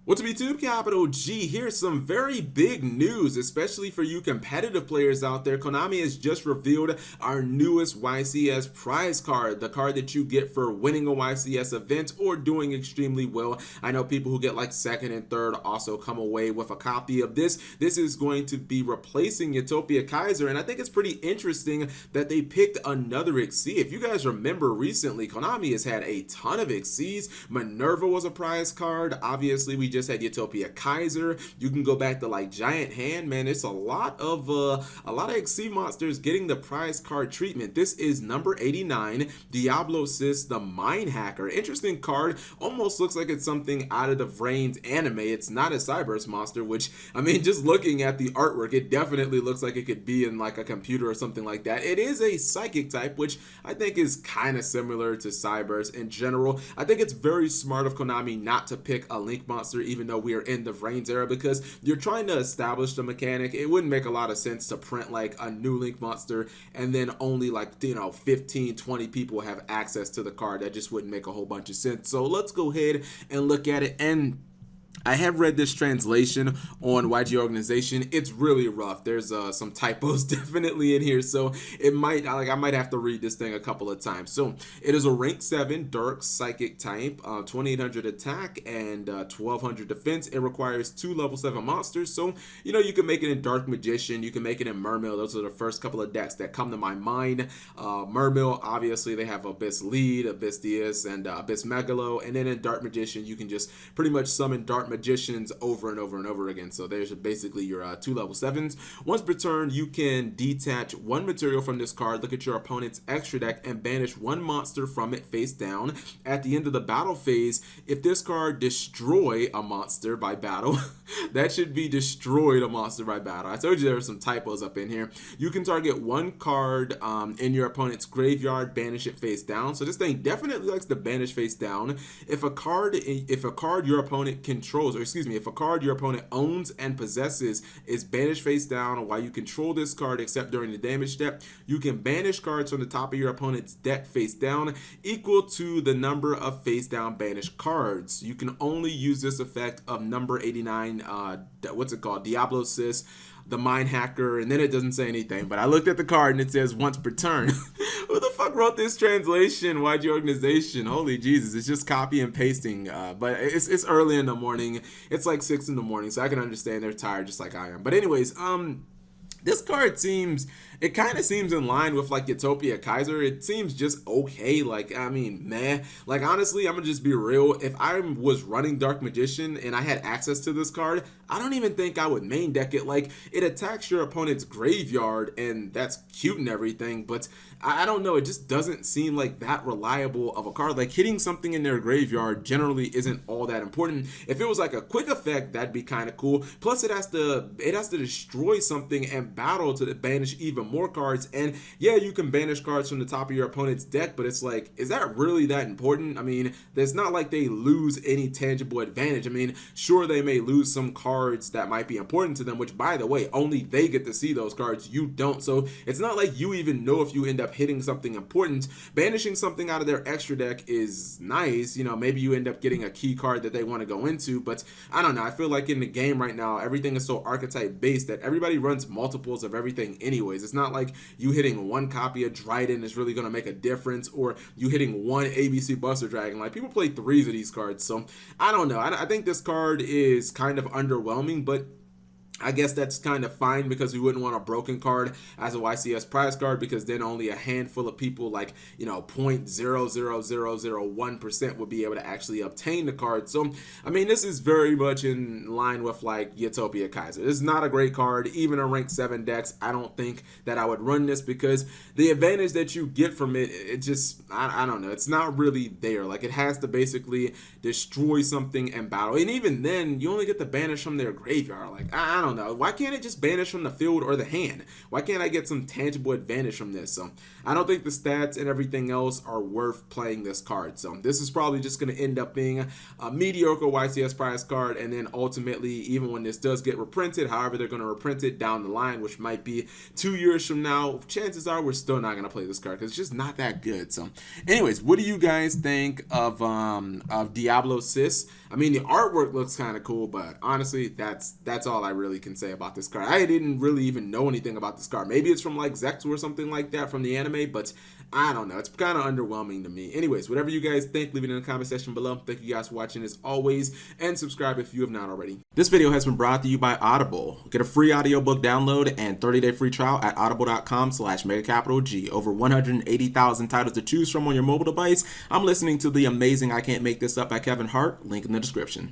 Well, to be Diablosis, here's some very big news, especially for you competitive players out there. Konami has just revealed our newest YCS prize card, the card that you get for winning a YCS event or doing extremely well. I know people who get like second and third also come away with a copy of this. This is going to be replacing Dp-Ygo, and I think it's pretty interesting that they picked another XC. If you guys remember recently, Konami has had a ton of XCs. Minerva was a prize card. Obviously, we just had Dp-Ygo. You can go back to like Giant Hand, man. It's a lot of XC monsters getting the prize card treatment. This is number 89, Diablosis, the Mind Hacker. Interesting card. Almost looks like it's something out of the Vrains anime. It's not a Cyberse monster, which, I mean, just looking at the artwork, it definitely looks like it could be in like a computer or something like that. It is a psychic type, which I think is kind of similar to Cyberse in general. I think it's very smart of Konami not to pick a Link monster, even though we are in the Vrains era, because you're trying to establish the mechanic. It wouldn't make a lot of sense to print like a new Link monster and then only like 15 20 people have access to the card. That just wouldn't make a whole bunch of sense. So let's go ahead and look at it. And I have read this translation on YG Organization. It's really rough. There's some typos definitely in here, so it might I might have to read this thing a couple of times. So it is a rank 7 dark psychic type, 2800 attack and 1200 defense. It requires 2 level 7 monsters. So you can make it in Dark Magician, you can make it in Mermill. Those are the first couple of decks that come to my mind. Mermill, obviously they have Abyss Lead, Abyss Diaz, and Abyss Megalo, and then in Dark Magician you can just pretty much summon Dark Magicians over and over and over again. So there's basically your 2 level 7s. Once per turn, you can detach 1 material from this card, look at your opponent's extra deck, and banish 1 monster from it face down. At the end of the battle phase, if this card destroy a monster by battle, that should be destroyed a monster by battle. I told you there were some typos up in here. You can target 1 card in your opponent's graveyard, banish it face down. So this thing definitely likes to banish face down. If a card your opponent controls, or excuse me, if a card your opponent owns and possesses is banished face down while you control this card except during the damage step, you can banish cards from the top of your opponent's deck face down equal to the number of face down banished cards. You can only use this effect of number 89, what's it called, Diablosis, the Mind Hacker, and then it doesn't say anything, but I looked at the card and it says once per turn. Who the fuck wrote this translation? YG Organization? Holy Jesus, it's just copy and pasting, but it's early in the morning. It's like 6 in the morning, so I can understand they're tired just like I am. But anyways, this card kind of seems in line with like Dp-Ygo. It seems just okay. Like, I mean, meh. Like, honestly, I'm gonna just be real. If I was running Dark Magician and I had access to this card, I don't even think I would main deck it. Like, it attacks your opponent's graveyard, and that's cute and everything, but I don't know. It just doesn't seem like that reliable of a card. Like, hitting something in their graveyard generally isn't all that important. If it was like a quick effect, that'd be kind of cool. Plus, it has to destroy something and battle to banish even more cards. And yeah, you can banish cards from the top of your opponent's deck, but it's like, is that really that important? I mean, it's not like they lose any tangible advantage. I mean, sure, they may lose some cards that might be important to them, which, by the way, only they get to see those cards. You don't. So it's not like you even know if you end up hitting something important. Banishing something out of their extra deck is nice. Maybe you end up getting a key card that they want to go into, but I don't know. I feel like in the game right now, everything is so archetype based that everybody runs multiples of everything anyways. It's not like you hitting 1 copy of Dryden is really going to make a difference, or you hitting 1 ABC Buster Dragon. Like, people play 3s of these cards, so I don't know. I think this card is kind of underwhelming, but I guess that's kind of fine, because we wouldn't want a broken card as a YCS prize card, because then only a handful of people, like 0.00001% would be able to actually obtain the card. So I mean, this is very much in line with like Dp-Ygo. This is not a great card. Even in rank 7 decks, I don't think that I would run this, because the advantage that you get from it just, I don't know, it's not really there. Like, it has to basically destroy something and battle, and even then you only get the banish from their graveyard. Like, I don't know. Why can't it just banish from the field or the hand? Why can't I get some tangible advantage from this? So I don't think the stats and everything else are worth playing this card. So this is probably just going to end up being a mediocre YCS prize card, and then ultimately, even when this does get reprinted, however they're going to reprint it down the line, which might be 2 years from now, chances are we're still not going to play this card because it's just not that good. So anyways, what do you guys think of Diablosis? I mean, the artwork looks kind of cool, but honestly, that's all I really can say about this card. I didn't really even know anything about this card. Maybe it's from like Zexu or something like that from the anime, but I don't know. It's kind of underwhelming to me. Anyways, whatever you guys think, leave it in the comment section below. Thank you guys for watching as always, and subscribe if you have not already. This video has been brought to you by Audible. Get a free audiobook download and 30-day free trial at audible.com/MegaCapitalG. Over 180,000 titles to choose from on your mobile device. I'm listening to the amazing I Can't Make This Up by Kevin Hart. Link in the description.